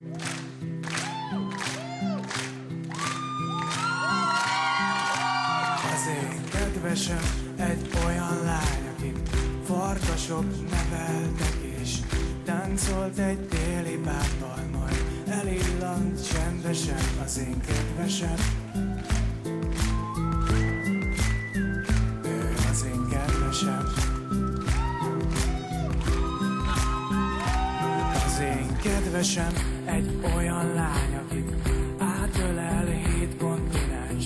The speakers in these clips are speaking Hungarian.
Az én kedvesem egy olyan lány, akit farkasok neveltek, és táncolt egy téli páppal, majd elillant csendesen. Az én kedvesem, ő az én kedvesem. Az én kedvesem egy olyan lány, akit átölel 7 kontinens,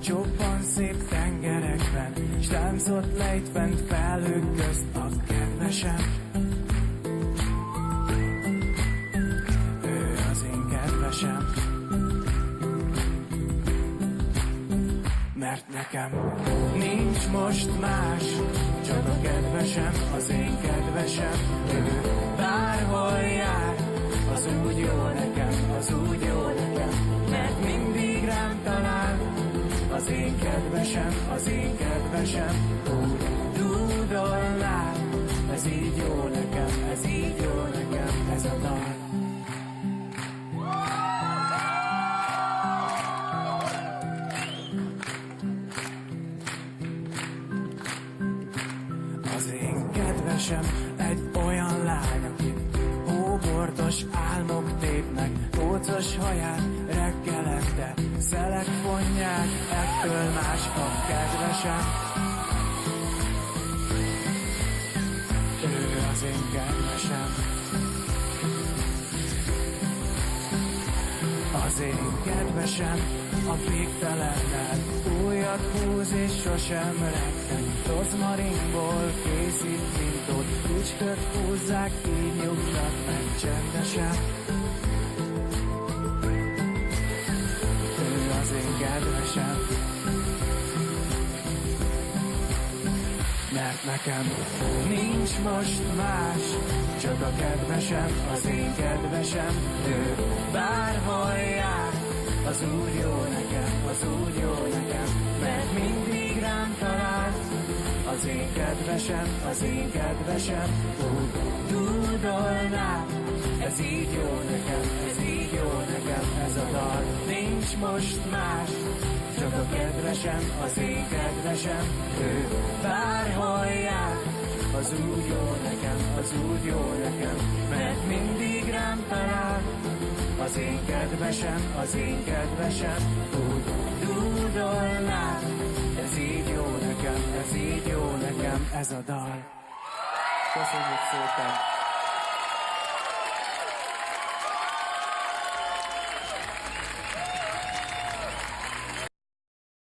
csobban szép tengerekben, s táncot lejt fent felhők közt. A kedvesem, ő az én kedvesem. Mert nekem nincs most más, csak a kedvesem, az én kedvesem. Ő bárhol jár, az úgy jó nekem, az úgy jó nekem, mert mindig rám talál. Az én kedvesem, az én kedvesem, úgy dúdolnál. Ez így jó nekem, ez így jó nekem, ez a dal. Az én kedvesem egy olyan lány, akit hóbortos álmok tépnek, kócos haját reggelente szelek vonják, ettől más a kedvesem. Ő az én kedvesem. Az én kedvesem a végtelennel újat húz és sosem retten. Rozmarinból készít mintót, ücskört húzzák, így nyugtat meg csendesen. Ő az én kedvesem. Mert nekem nincs most más, csak a kedvesem, az én kedvesem. Ő bárhol jár, az úgy jó nekem, az úgy jó nekem, mert mindig rám talál. Az én kedvesem, az én kedvesem, úgy dúdolnál. Ez így jó nekem, ez így jó nekem, ez a dal. Nincs most más, csak a kedvesem, az én kedvesem. Ő bárhol jár, az úgy jó nekem, az úgy jó nekem, mert mindig rám talál. Az én kedvesem, az én kedvesem, úgy dúdolnál. Ez így jó nekem, ez így jó nekem, ez a dal. Köszönjük szépen!